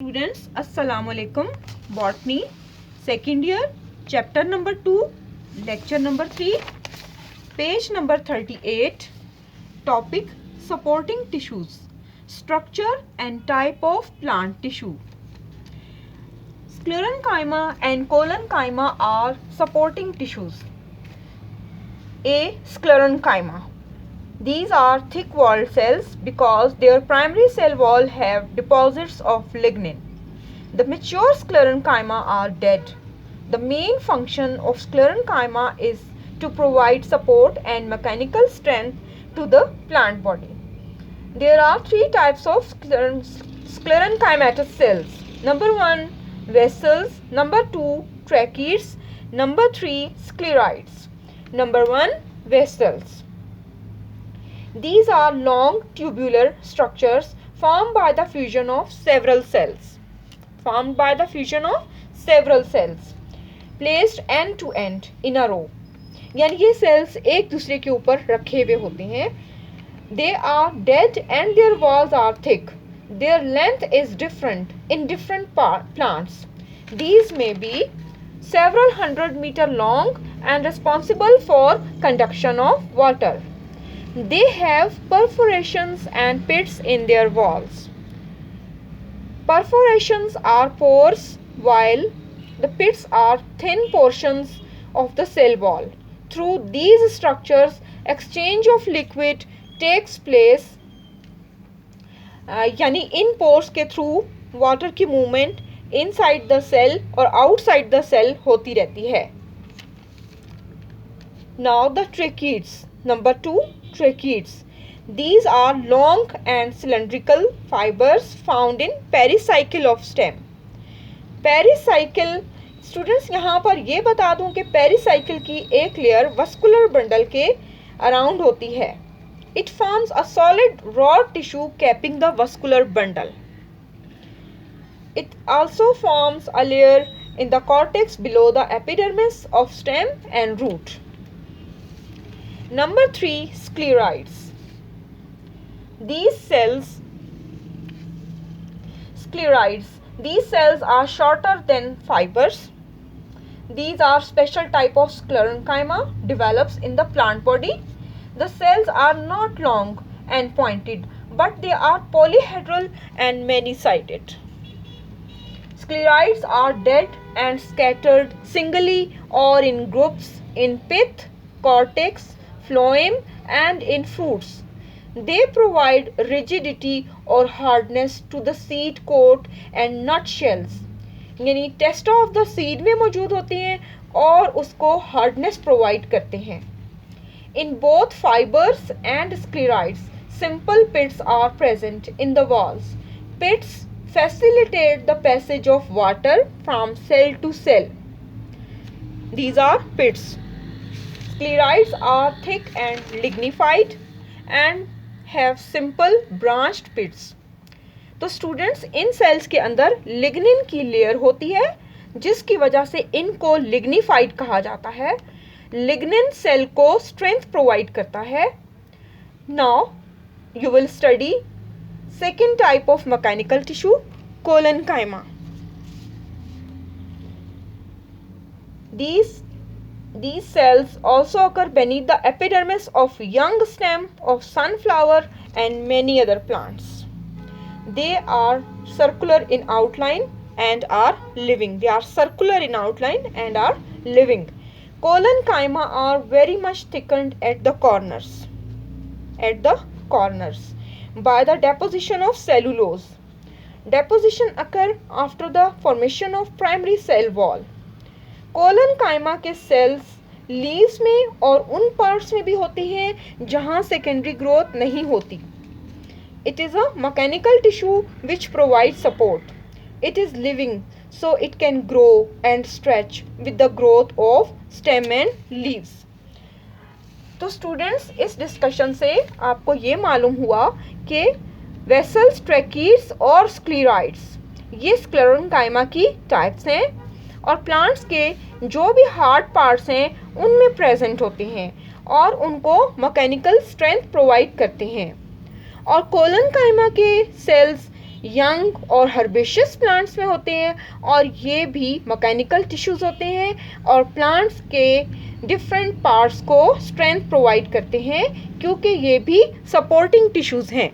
Students, Assalamu alaikum. Botany, second year, chapter number 2, lecture number 3, page number 38, topic supporting tissues, structure and type of plant tissue. Sclerenchyma and collenchyma are supporting tissues. A. Sclerenchyma. These are thick-walled cells because their primary cell wall have deposits of lignin. The mature sclerenchyma are dead. The main function of sclerenchyma is to provide support and mechanical strength to the plant body. There are three types of sclerenchymatous cells. Number 1, vessels. Number 2, tracheids. Number 3, scleroids. Number 1, vessels. These are long tubular structures formed by the fusion of several cells. Placed end to end in a row. यानी ये cells एक दूसरे के ऊपर रखे हुए होते हैं. They are dead and their walls are thick. Their length is different in different plants. These may be several hundred meters long and responsible for conduction of water. They have perforations and pits in their walls. Perforations are pores while the pits are thin portions of the cell wall. Through these structures, exchange of liquid takes place. यानी इन pores के through water की movement inside the cell और outside the cell होती रहती है. Now the tracheids. Number 2, tracheids. These are long and cylindrical fibers found in pericycle of stem. Pericycle, students यहाँ पर ये बता दूँ कि पेरिसाइकिल की एक लेयर वस्कुलर बंडल के अराउंड होती है. It forms a solid raw tissue capping the vascular bundle. It also forms a layer in the cortex below the epidermis of stem and root. Number 3, scleroids. These cells are shorter than fibers. These are special type of sclerenchyma develops in the plant body. The cells are not long and pointed, but they are polyhedral and many-sided. Scleroids are dead and scattered singly or in groups in pith, cortex, phloem and in fruits. They provide rigidity or hardness to the seed coat and nut shells. यानी टेस्टा of the seed में मौजूद होती हैं और उसको hardness provide करते हैं. In both fibers and scleroids, simple pits are present in the walls. Pits facilitate the passage of water from cell to cell. These are pits. Scleroids are thick and lignified and have simple branched pits. तो students, इन sales के अंदर lignin की layer होती है जिसकी वजह से इनको लिग्निफाइड कहा जाता है. लिग्निन सेल को स्ट्रेंथ प्रोवाइड करता है. Now you will study second type of mechanical tissue, collenchyma. These cells also occur beneath the epidermis of young stem of sunflower and many other plants. They are circular in outline and are living. Collenchyma are very much thickened at the corners by the deposition of cellulose. Deposition occur after the formation of primary cell wall. Collenchyma के sales leaves में और उन parts में भी होती हैं जहां secondary growth नहीं होती. It is a mechanical tissue which provides support. It is living, so it can grow and stretch with the growth of stem and leaves. तो स्टूडेंट्स, इस डिस्कशन से आपको ये मालूम हुआ कि वेसल्स, ट्रैकीड्स और स्क्लेराइड्स ये स्क्लेरेंकाइमा की टाइप्स हैं और प्लांट्स के जो भी हार्ड पार्ट्स हैं उनमें प्रेजेंट होते हैं और उनको मैकेनिकल स्ट्रेंथ प्रोवाइड करते हैं. और कोलेनकाइमा के सेल्स यंग और हर्बेशियस प्लांट्स में होते हैं, और ये भी मैकेनिकल टिश्यूज़ होते हैं और प्लांट्स के डिफरेंट पार्ट्स को स्ट्रेंथ प्रोवाइड करते हैं क्योंकि ये भी सपोर्टिंग टिश्यूज़ हैं।